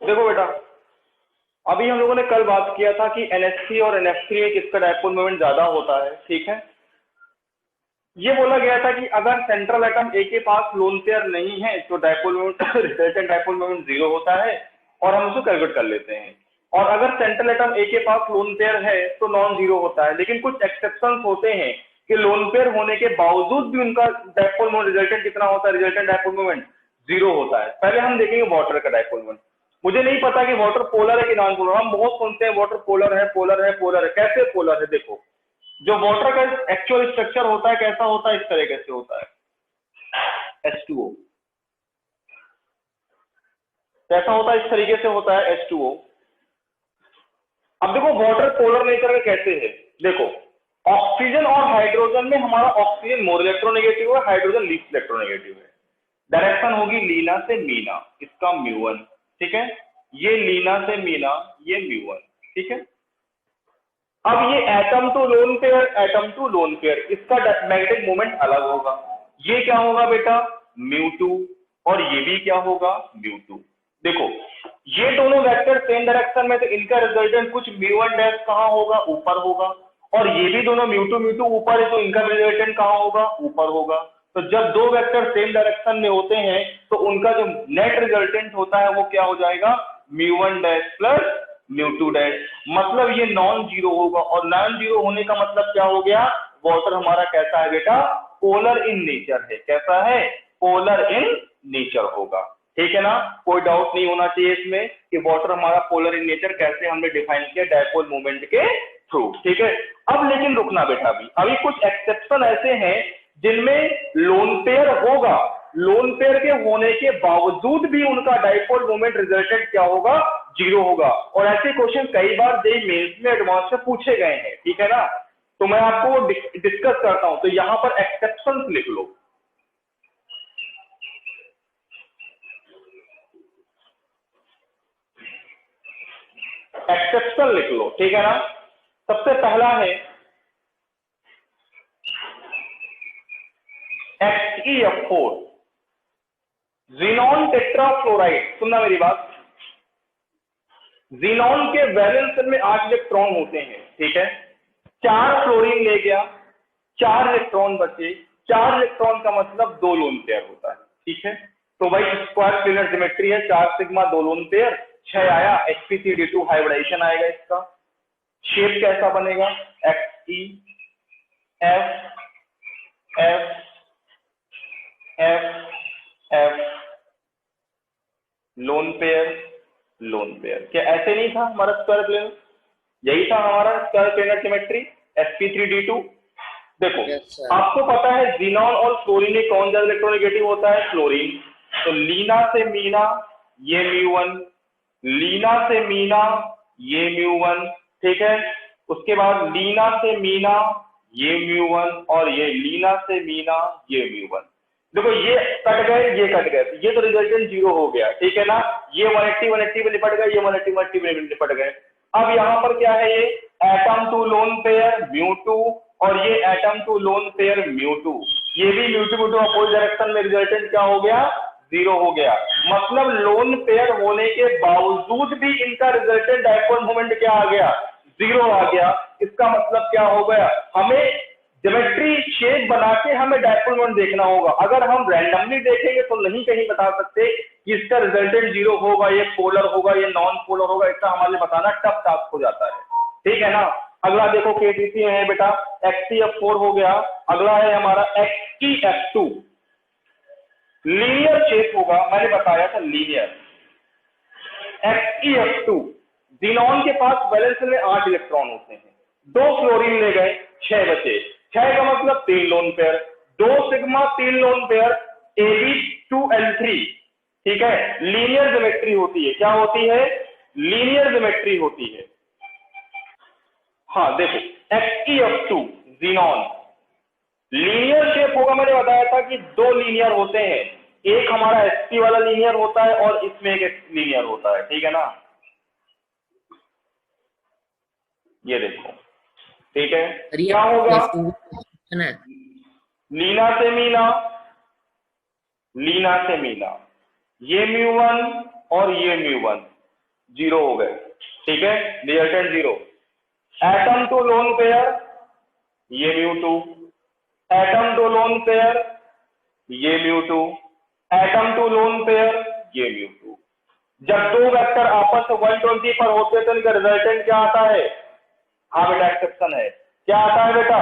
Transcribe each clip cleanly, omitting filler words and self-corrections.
देखो बेटा, अभी हम लोगों ने कल बात किया था कि NH3 और NF3 में किसका डायपोल मोमेंट ज्यादा होता है, ठीक है। ये बोला गया था कि अगर सेंट्रल एटम ए के पास लोन पेयर नहीं है तो dipole moment resultant dipole moment 0 होता है और हम उसको कैलकुलेट कर लेते हैं। और अगर सेंट्रल एटम ए के पास लोन पेयर है तो नॉन जीरो होता है, लेकिन कुछ एक्सेप्शन होते हैं कि लोन पेयर होने के बावजूद भी उनका डायपोल मोमेंट रिजल्टेंट कितना होता है, रिजल्टेंट डायपोल मोमेंट 0 होता है। पहले हम देखेंगे वाटर का डायपोल मोमेंट। मुझे नहीं पता कि वाटर पोलर है कि नॉन पोलर, हम बहुत सुनते हैं वाटर पोलर है, पोलर है, पोलर है। कैसे पोलर है? देखो, जो वाटर का एक्चुअल स्ट्रक्चर होता है कैसा होता है, इस तरीके से होता है H2O। कैसा होता है? इस तरीके से होता है H2O। अब देखो वाटर पोलर नेचर में कैसे है, देखो ऑक्सीजन और हाइड्रोजन में हमारा ऑक्सीजन मोर इलेक्ट्रोनेगेटिव है, हाइड्रोजन लीस्ट इलेक्ट्रोनेगेटिव है। डायरेक्शन होगी लीना से मीना, इसका म्यू1, ठीक है। ये लीना से मीना, ये म्यू1, ठीक है। अब ये atom two lone pair, atom two lone pair, इसका मैग्नेटिक मोमेंट अलग होगा। ये क्या होगा बेटा? म्यू2, और ये भी क्या होगा? म्यू2। देखो ये दोनों वेक्टर सेम डायरेक्शन में, तो इनका रिजल्टेंट कुछ म्यू1 डैश कहां होगा? ऊपर होगा। और ये भी दोनों म्यू2 म्यू2 ऊपर है, तो इनका रिजल्टेंट कहां होगा? ऊपर होगा। तो जब दो वेक्टर सेम डायरेक्शन में होते हैं तो उनका जो नेट रिजल्टेंट होता है वो क्या हो जाएगा? म्यू1 डैश प्लस म्यू2 डैश। मतलब ये नॉन जीरो होगा, और नॉन जीरो होने का मतलब क्या हो गया? वाटर हमारा कैसा है बेटा? पोलर इन नेचर है। कैसा है? पोलर इन नेचर होगा, ठीक है ना। कोई डाउट नहीं होना चाहिए इसमें कि वाटर हमारा पोलर इन नेचर कैसे हमने डिफाइन किया? डायपोल मोमेंट के थ्रू, ठीक है। अब लेकिन रुकना बेटा, अभी कुछ एक्सेप्शन ऐसे हैं जिनमें लोन पेयर होगा, लोन पेयर के होने के बावजूद भी उनका डायपोल मोमेंट रिजल्टेंट क्या होगा? 0 होगा। और ऐसे क्वेश्चन कई बार जेईई मेंस में एडवांस में पूछे गए हैं, ठीक है ना। तो मैं आपको डिस्कस करता हूं, तो यहां पर एक्सेप्शन लिख लो। एक्सेप्शन लिख लो, ठीक है ना। सबसे पहला है XeF4, जीनॉन टेट्राफ्लोराइड। सुनना मेरी बात, जीनॉन के वैलेंस में 8 इलेक्ट्रॉन होते हैं, ठीक है। 4 फ्लोरीन ले गया, 4 इलेक्ट्रॉन बचे। 4 इलेक्ट्रॉन का मतलब 2 लोन पेयर होता है, ठीक है। तो भाई स्क्वायर प्लेनर ज्योमेट्री है, 4 सिग्मा 2 लोन पेयर, 6 आया। sp3d2 हाइब्रिडेशन आएगा। इसका शेप कैसा बनेगा? XeF F F F lone pair, lone pair. क्या ऐसे नहीं था हमारा स्क्वायर प्लेनर? यही था हमारा स्क्वायर प्लेनर ज्योमेट्री, sp3d2। देखो आपको पता है जीनॉन और फ्लोरीन में कौन ज्यादा इलेक्ट्रोनेगेटिव होता है? फ्लोरीन। तो लीना से मीना, ये म्यू1, लीना से मीना, ये म्यू1, ठीक है। उसके बाद लीना से मीना, ये म्यू1, और ये लीना से मीना, ये म्यू1। देखो ये कट गए, ये कट गए, ये तो रिजल्टेंट 0 हो गया, ठीक है ना। ये 180 180 में निपट गए, ये 180 180 में निपट गए। अब यहां पर क्या है? ये एटम टू लोन पेयर म्यू2, और ये एटम टू लोन पेयर म्यू2। ये भी म्यू2 म्यू2 अपोजिट डायरेक्शन में, रिजल्टेंट क्या हो गया? 0 हो गया। मतलब लोन पेयर होने के बावजूद भी इनका रिजल्टेंट डायपोल मोमेंट क्या आ गया? 0 आ गया। इसका मतलब क्या हो गया? हमें ज्योमेट्री शेप बना के हमें डायपोल मोमेंट देखना होगा। अगर हम रैंडमली देखेंगे तो नहीं कहीं बता सकते कि इसका रिजल्टेंट 0 होगा, ये पोलर होगा, ये नॉन पोलर होगा। इसका हमारे लिए बताना टफ टास्क हो जाता है, ठीक है ना। अगला देखो KTC है बेटा, XeF4 हो गया। अगला है हमारा XeF2, लीनियर शेप होगा, मैंने बताया था लीनियर। XeF2, जीनॉन के पास वैलेंस में 8 इलेक्ट्रॉन होते हैं, 2 फ्लोरीन ले गए, 6 बचे। 6 का मतलब 3 lone pair, 2 sigma 3 lone pair, Ab2L3, ठीक है। लीनियर ज्योमेट्री होती है। क्या होती है? लीनियर ज्योमेट्री होती है। हाँ देखो XeF2 जीनॉन लीनियर शेप होगा। मैंने बताया था कि 2 लीनियर होते हैं, एक हमारा sp वाला लीनियर होता है और इसमें एक लीनियर होता है, ठीक है ना। ये देखो, ठीक है। क्या होगा? लीना से मीना, लीना से मीना, ये म्यू1 और ये म्यू1। जीरो हो गए, ठीक है, resultant zero. Atom two lone pair ये μ2, एटम टू लोन पेयर ये μ2, एटम टू लोन पेयर ये μ2। जब दो वेक्टर आपस में 120 पर होते हैं तो इनका रिजल्टेंट क्या आता है? हाँ बेटा एक्सेप्शन है, क्या आता है बेटा?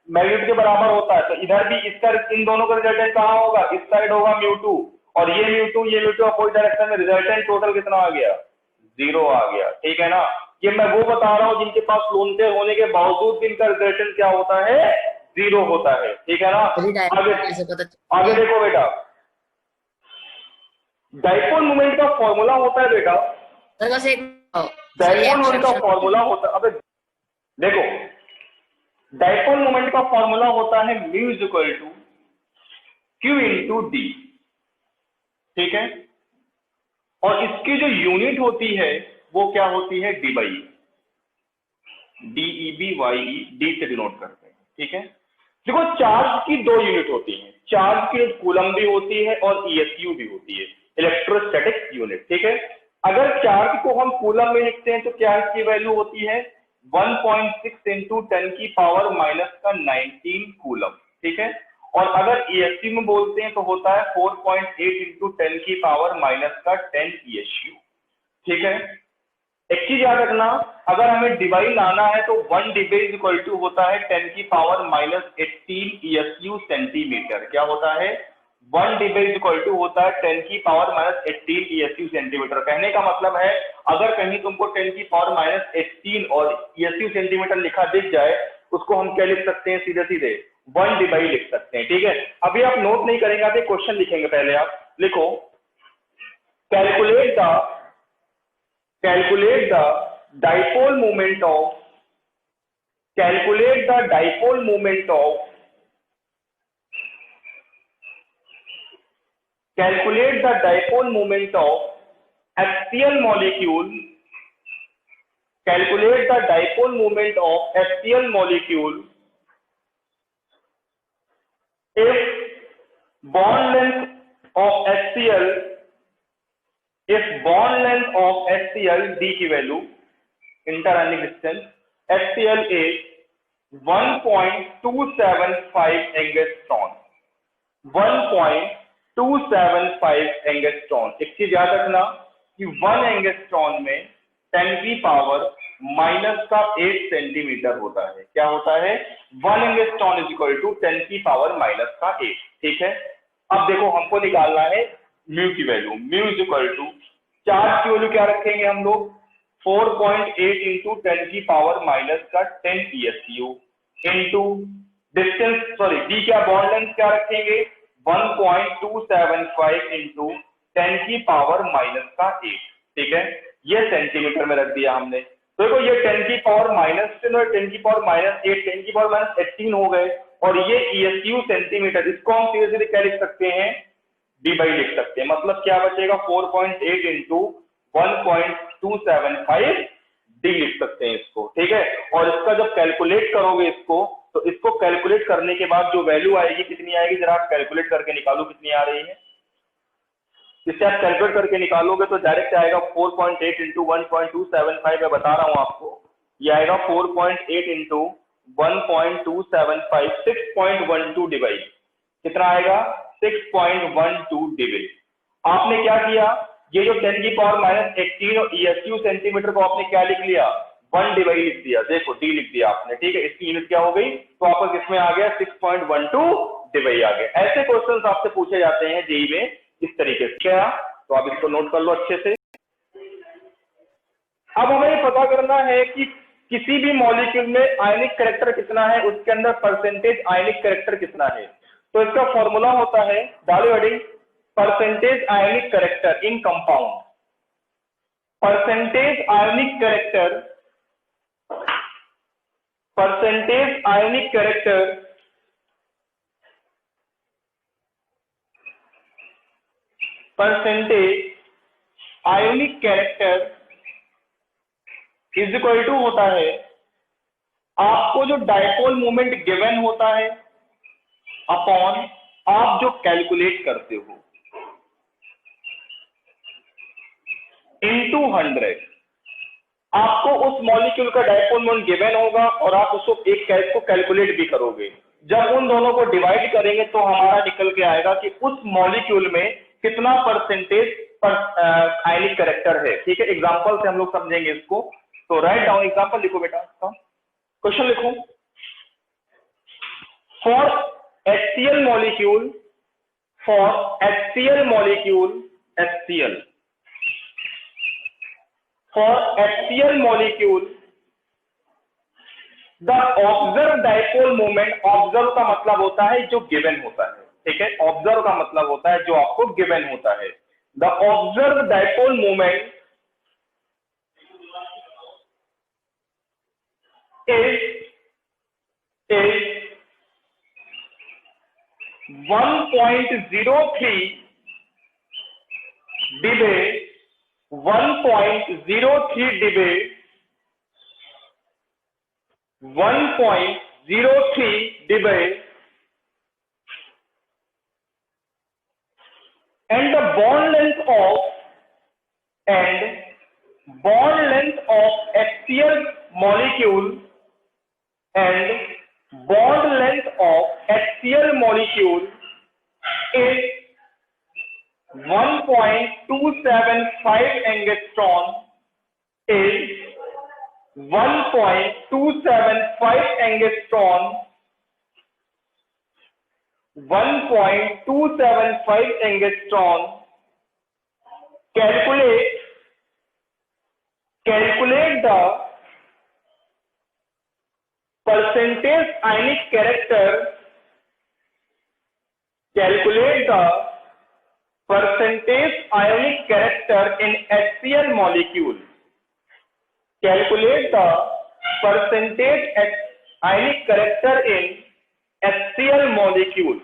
मैग्नीट्यूड के बराबर होता है। तो इधर भी इसका इन दोनों का रिजल्टेंट कहाँ होगा? इस साइड होगा μ2 और ये μ2 अपोजिट डायरेक्शन में, रिजल्टेंट टोटल कितना आ गया? जीरो आ गया, ठीक है ना। ये मैं वो बता रहा हूं जिनके पास लोन पेयर होने के बावजूद भी इनका रिजल्टेंट क्या होता है? जीरो होता है, ठीक है ना। आगे देखो बेटा, डाइपोल मोमेंट का फॉर्मूला होता है बेटा, डाइपोल मोमेंट का फॉर्मूला होता है, अबे देखो डाइपोल मोमेंट का फॉर्मूला होता है mu is equal to q into d, ठीक है। और इसकी जो यूनिट होती है वो क्या होती है? D by DEB YE, D से डिनोट करते हैं, ठीक है। देखो चार्ज की दो यूनिट होती हैं, चार्ज की कूलम भी होती है और ESU भी होती है, इलेक्ट्रोस्टैटिक यूनिट, ठीक है। अगर चार्ज को हम कूलम में लिखते हैं तो क्या इसकी वैल्यू होती है? 1.6 इंटू 10 की पावर माइनस का 19 कूलम, ठीक है। और अगर ESU में बोलते हैं तो होता है 4.8 इंटू 10 की पावर माइनस का 10 ESU, ठीक है। एक चीज याद रखना, अगर हमें डिवाइड लाना है तो 1 डिवाइड इज इक्वल टू होता है 10 की पावर माइनस 18 ESU सेंटीमीटर। क्या होता है? 1 डिवाइड इक्वल टू होता है 10 की पावर माइनस 18 ESU सेंटीमीटर। कहने का मतलब है अगर कहीं तुमको 10 की पावर माइनस 18 और ESU सेंटीमीटर लिखा दिख जाए, उसको हम क्या लिख सकते हैं? सीधे सीधे 1 डिवाइड लिख सकते हैं, ठीक है। अभी आप नोट नहीं करेंगे, आप क्वेश्चन लिखेंगे, पहले आप लिखो calculate the dipole moment of calculate the dipole moment of calculate the dipole moment of HCl molecule calculate the dipole moment of HCl molecule if bond length of HCl if bond length of HCl D की value interionic distance HCl is 1.275 angstrom 1.275 angstrom. एक चीज याद रखना कि 1 angstrom में 10 की power minus का 8 centimetre होता है। क्या होता है? 1 एंगस्ट्रॉन इज इक्वल टू 10 की पावर माइनस का 8, ठीक है। अब देखो हमको निकालना है म्यू की value, mu is equal to charge की वैल्यू क्या रखेंगे हम लोग? 4.8 इंटू 10 की पावर माइनस का 10 ESU into distance, sorry D क्या, बॉन्ड लेंथ क्या रखेंगे? 1.275 इंटू 10 की पावर माइनस का 8, ठीक है। ये सेंटीमीटर में रख दिया हमने। तो देखो ये 10 की पावर माइनस 10 की पावर माइनस 8, 10 की पावर माइनस 18 हो गए, और ये ESU सेंटीमीटर, इसको हम सीधे सीधे क्या लिख सकते हैं? डी बाई लिख सकते हैं। मतलब क्या बचेगा? 4.8 इंटू 1.275 डी लिख सकते हैं इसको, ठीक है। और इसका जब कैलकुलेट करोगे इसको, तो इसको कैलकुलेट करने के बाद जो वैल्यू आएगी कितनी आएगी? जरा आप कैलकुलेट करके निकालो कितनी आ रही है। इससे आप कैलकुलेट करके निकालोगे तो डायरेक्ट आएगा 4.8 इंटू 1.275, मैं बता रहा हूं आपको, ये आएगा 4.8 इंटू 1.275 6.12 डिवाइड, कितना आएगा? 6.12 डिवाइड। आपने क्या किया? ये जो 10 की पावर माइनस 18 और ESU सेंटीमीटर को आपने क्या लिख लिया? 1 डिवाइड लिख दिया, देखो डी लिख दिया आपने, ठीक है। इसकी यूनिट क्या हो गई? तो आपका किसमें आ गया? 6.12 डिवाइड आ गया। ऐसे क्वेश्चंस आपसे पूछे जाते हैं जेईई में इस तरीके से, क्या? तो आप इसको नोट कर लो अच्छे से। अब हमें पता करना है कि किसी भी मॉलिक्यूल में आयनिक कैरेक्टर कितना है, उसके अंदर परसेंटेज आयनिक कैरेक्टर कितना है। तो इसका फॉर्मूला होता है, डालो heading, percentage ionic character in compound, percentage ionic character, percentage ionic character percentage ionic character is equal to होता है आपको जो डायपोल मोमेंट गिवन होता है अपॉन आप जो कैलकुलेट करते हो। into 100। आपको उस मॉलिक्यूल का डायपोल मोमेंट गिवन होगा और आप उसको एक कैच को कैलकुलेट भी करोगे। जब उन दोनों को डिवाइड करेंगे तो हमारा निकल के आएगा कि उस मॉलिक्यूल में कितना परसेंटेज आयनिक कैरेक्टर है। ठीक है, एग्जांपल से हम लोग समझेंगे इसको। तो राइट डाउन एग्जांपल लिखो बेटा, क्वेश्चन लिखो। For HCl molecule, for HCl molecule, HCl for HCl molecule the observed dipole moment, observe का मतलब होता है जो गिवन होता है। ठीक है, ऑब्जर्व का मतलब होता है जो आपको गिवन होता है। The observe dipole moment is 1.03 dB, 1.03 dB, 1.03 dB, and the bond length of HCl molecule and bond length of HCl molecule is 1.275 angstrom, is 1.275 angstrom, 1.275 angstrom. Calculate the percentage ionic character. Calculate the percentage ionic character in HCl molecule. Calculate the percentage ionic character in HCl molecule.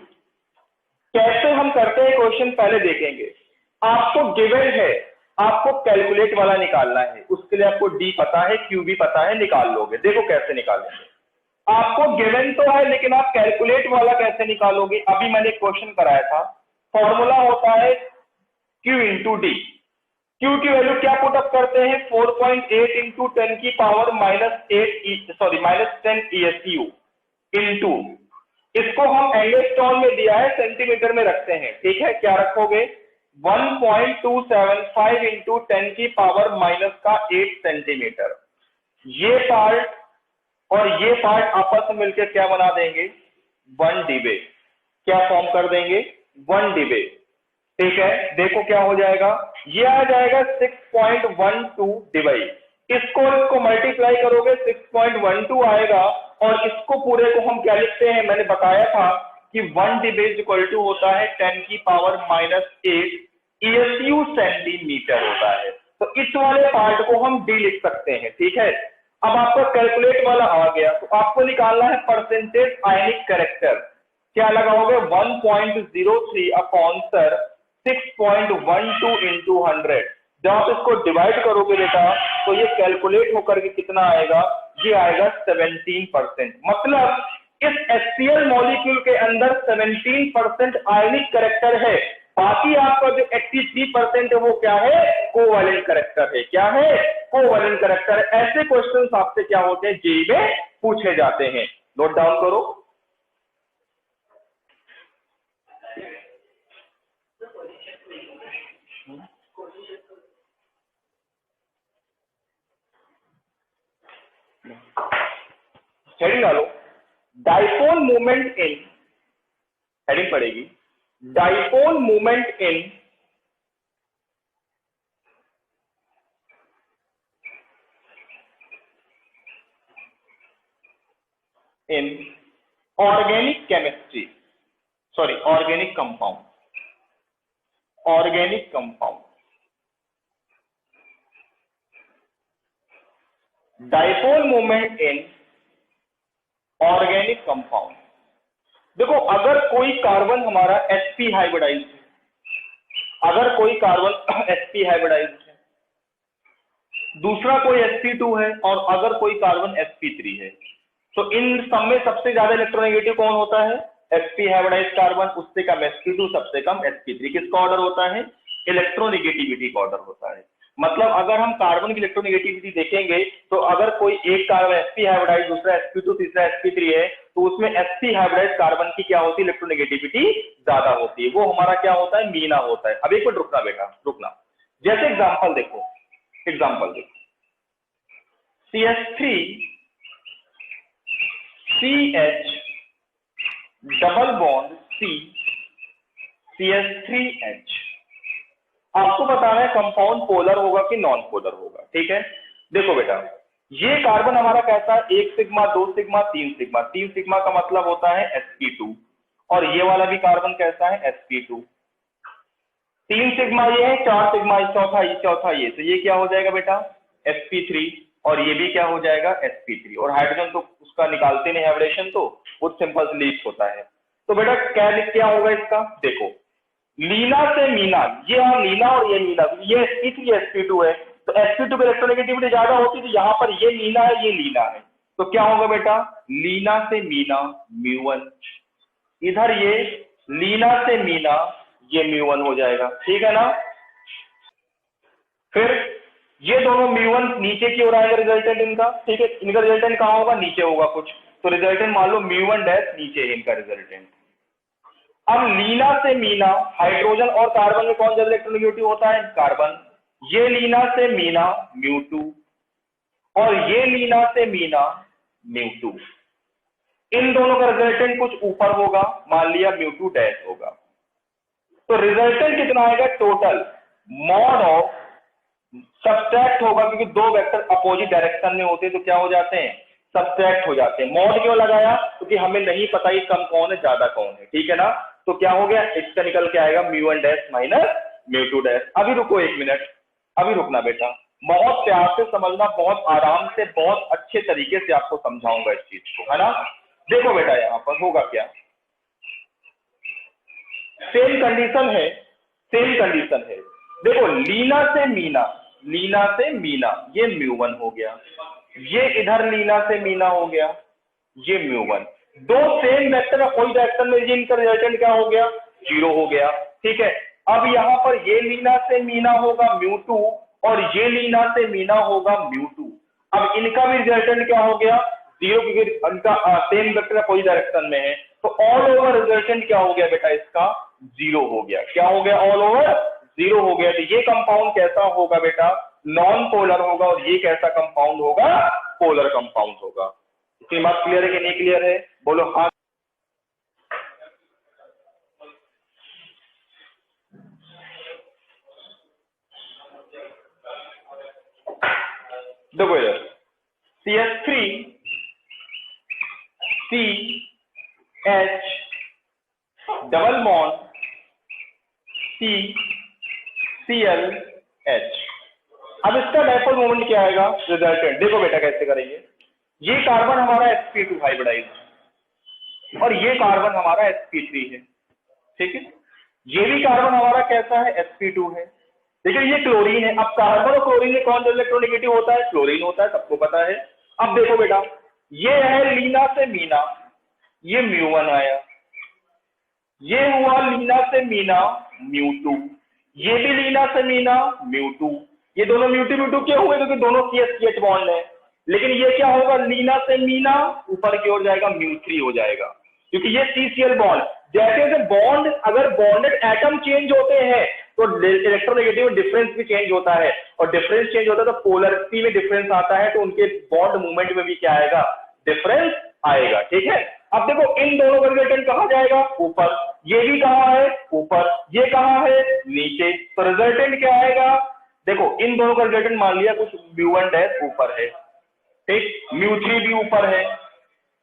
कैसे हम करते हैं question पहले देखेंगे। आपको given है, आपको calculate वाला निकालना है। उसके लिए आपको डी पता है, क्यू भी पता है, निकाल लोगे। देखो कैसे निकालेंगे। आपको गिवन तो है लेकिन आप कैलकुलेट वाला कैसे निकालोगे। अभी मैंने क्वेश्चन कराया था, फॉर्मूला होता है Q इंटू डी। Q की वैल्यू क्या पुटअप करते हैं, 4.8 इंटू 10 की पावर -10 ESU इंटू, इसको हम एंगस्ट्रॉन में दिया है, सेंटीमीटर में रखते हैं। ठीक है, क्या रखोगे, 1.275 इंटू 10 की पावर -8 सेंटीमीटर। ये पार्ट और ये पार्ट आपस में मिलकर क्या बना देंगे, 1 dB। क्या फॉर्म कर देंगे, 1 dB। ठीक है, देखो क्या हो जाएगा, ये आ जाएगा 6.12 dB। इसको मल्टीप्लाई करोगे 6.12 आएगा, और इसको पूरे को हम क्या लिखते हैं, मैंने बताया था कि 1 dB इक्वल टू होता है 10 की पावर -8 ESU सेंटीमीटर होता है। तो इस वाले पार्ट को हम डी लिख सकते हैं। ठीक है, अब आपका कैलकुलेट वाला आ गया, तो आपको निकालना है परसेंटेज आयनिक कैरेक्टर। क्या लगाओगे, 1.03 अपॉन सर 6.12 इंटू 100। जब आप इसको डिवाइड करोगे बेटा तो ये कैलकुलेट होकर के कितना आएगा, ये आएगा 17%। मतलब इस HCl मॉलिक्यूल के अंदर 17% आयनिक कैरेक्टर है। बाकी आपका जो 83% है वो क्या है, कोवैलेंट कैरेक्टर है। क्या है, कोवैलेंट कैरेक्टर। ऐसे क्वेश्चंस आपसे क्या होते हैं, जेईई में पूछे जाते हैं। नोट डाउन करो। हेडिंग डालो, डाइपोल मूवमेंट इन, हेडिंग पड़ेगी dipole movement in organic chemistry, sorry organic compound, organic compound. Dipole movement in organic compound. देखो, अगर कोई कार्बन हमारा sp हाइब्रिडाइज्ड है, अगर कोई कार्बन sp हाइब्रिडाइज्ड है, दूसरा कोई sp2 है, और अगर कोई कार्बन sp3 है, तो इन सब में सबसे ज्यादा इलेक्ट्रोनेगेटिव कौन होता है, sp हाइब्रिडाइज्ड कार्बन। उससे कम sp2, सबसे कम sp3। किसका ऑर्डर होता है, इलेक्ट्रोनेगेटिविटी का ऑर्डर होता है। मतलब अगर हम कार्बन की इलेक्ट्रोनेगेटिविटी देखेंगे तो अगर कोई एक कार्बन sp हाइब्रिडाइज, दूसरा sp2, तीसरा sp3 है, तो उसमें sp हाइब्रिडाइज कार्बन की क्या होती है, इलेक्ट्रोनेगेटिविटी ज्यादा होती है, वो हमारा क्या होता है, मीना होता है। अब एक मिनट रुकना बेटा, रुकना। जैसे एग्जांपल देखो, CH3 CH double bond C CH3H। आपको बताना है कंपाउंड पोलर होगा कि नॉन पोलर होगा, ठीक है। देखो बेटा, ये कार्बन हमारा कैसा है, 1 सिग्मा, 2 सिग्मा, 3 सिग्मा। 3 सिग्मा का मतलब होता है sp2, और ये वाला भी कार्बन कैसा है, sp2। 3 सिग्मा ये है, 4 सिग्मा चौथा ये, तो ये क्या हो जाएगा बेटा, sp3, और ये भी क्या हो जाएगा, sp3। और हाइड्रोजन तो उसका निकालते नहीं हाइब्रिडेशन, तो वो सिंपल लीच होता है। तो बेटा क्या होगा इसका, देखो लीना से मीना, ये लीना और ये मीना, ये sp3 sp2 है, तो sp2 की इलेक्ट्रोनेगेटिविटी ज्यादा होती है, तो यहाँ पर ये मीना है, ये लीना है, तो क्या होगा बेटा, लीना से मीना μ1, इधर ये लीना से मीना ये μ1 हो जाएगा, ठीक है ना। फिर ये दोनों μ1 नीचे की ओर आएगा रिजल्टेंट इनका, ठीक है। इनका रिजल्टेंट कहाँ होगा, नीचे होगा कुछ, तो रिजल्टेंट मान लो μ1 डैश नीचे है इनका रिजल्टेंट। अब लीना से मीना, हाइड्रोजन और कार्बन में कौन ज्यादा इलेक्ट्रोनेगेटिव होता है, कार्बन। ये लीना से मीना μ2, और ये लीना से मीना μ2। इन दोनों का रिजल्टेंट कुछ ऊपर होगा, मान लिया μ2 डैश होगा, तो रिजल्टेंट कितना आएगा, टोटल मॉड ऑफ सब्ट्रैक्ट होगा, क्योंकि दो वेक्टर अपोजिट डायरेक्शन में होते हैं तो क्या हो जाते हैं, सब्ट्रैक्ट हो जाते हैं। मॉड क्यों लगाया, क्योंकि हमें नहीं पता ये कम कौन है ज्यादा कौन है, ठीक है ना। तो क्या हो गया, इसका निकल के आएगा μ1 डैश माइनस μ2 डैश। अभी रुको 1 मिनट, अभी रुकना बेटा, बहुत प्यार से समझना, बहुत आराम से, बहुत अच्छे तरीके से आपको समझाऊंगा इस चीज को, है ना। देखो बेटा यहाँ पर होगा क्या, सेम कंडीशन है, देखो लीना से मीना ये μ1 हो गया, ये इधर लीना से मीना हो गया, ये μ1। दो सेम वेक्टर में कोई डायरेक्शन में, इनका रिजल्टेंट क्या हो गया, 0 हो गया, ठीक है। अब यहाँ पर ये लीना से मीना होगा μ2, और ये लीना से मीना होगा μ2। अब इनका भी रिजल्टेंट क्या हो गया, 0, क्योंकि इनका सेम वेक्टर कोई डायरेक्शन में है, तो ऑल ओवर रिजल्टेंट क्या हो गया बेटा, इसका 0 हो गया। क्या हो गया, ऑल ओवर 0 हो गया। तो ये कंपाउंड कैसा होगा बेटा, नॉन पोलर होगा, और ये कैसा कंपाउंड होगा, पोलर कंपाउंड होगा। इसकी बात क्लियर है कि नहीं क्लियर है, बोलो हाँ। देखो इधर CH3 CH double bond CClH। अब इसका डायपोल मोमेंट क्या आएगा, रिजल्टेंट देखो बेटा कैसे करेंगे। ये कार्बन हमारा sp2 हाइब्रिडाइज, और ये कार्बन हमारा sp3 है, ठीक है। ये भी कार्बन हमारा कैसा है, sp2 है, लेकिन ये क्लोरीन है। अब कार्बन और क्लोरीन में कौन सा इलेक्ट्रोनेगेटिव होता है, क्लोरीन होता है, सबको पता है। अब देखो बेटा, ये है लीना से मीना, ये μ1 आया, ये हुआ लीना से मीना μ2, ये भी लीना से मीना μ2। ये दोनों μ2 क्यों हुए, क्योंकि दोनों CH बॉन्ड है। लेकिन ये क्या होगा, लीना से मीना ऊपर की ओर जाएगा, μ3 हो जाएगा, क्योंकि ये CCl बॉन्ड। जैसे जैसे बॉन्ड, अगर बॉन्डेड एटम चेंज होते हैं तो इलेक्ट्रोनेगेटिव डिफरेंस भी चेंज होता है, और डिफरेंस चेंज होता है तो पोलरिटी में डिफरेंस आता है, तो उनके बॉन्ड मूवमेंट में भी क्या आएगा, डिफरेंस आएगा, ठीक है। अब देखो इन दोनों का रिजल्टेंट कहां जाएगा, ऊपर। ये भी कहां है, ऊपर। ये कहां है, नीचे। तो रिजल्टेंट क्या आएगा, देखो इन दोनों का रिजल्टेंट मान लिया कुछ μ1 डैश ऊपर है, ठीक। μ3 भी ऊपर है,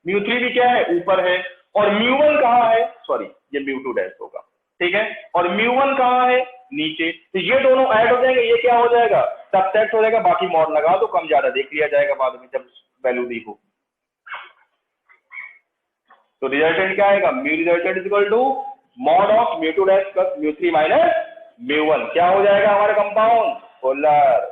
μ3 भी क्या है, ऊपर है। और μ1 कहां है, सॉरी ये μ2 डैश होगा, ठीक है। और μ1 कहां है, नीचे। तो ये दोनों ऐड हो जाएंगे, ये क्या हो जाएगा, सब्ट्रैक्ट हो जाएगा। बाकी मॉड लगा दो, कम ज्यादा देख लिया जाएगा बाद में जब वैल्यू दी हो। तो रिजल्टेंट क्या आएगा, mu resultant is equal to mod of μ2 dash plus μ3 minus μ1। क्या हो जाएगा हमारा कंपाउंड, पोलर।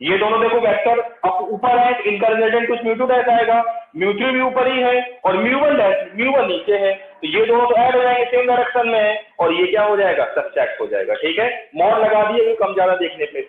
ये दोनों देखो वेक्टर अब ऊपर है, इनका रिजल्टेंट कुछ म्यू टू डैश आएगा, म्यू थ्री भी ऊपर ही है और म्यू वन नीचे है, तो ये दोनों तो ऐड हो जाएंगे, सेम डायरेक्शन में है और ये क्या हो जाएगा, सब्ट्रैक्ट हो जाएगा। ठीक है, मॉड लगा दिए कम ज्यादा देखने पे।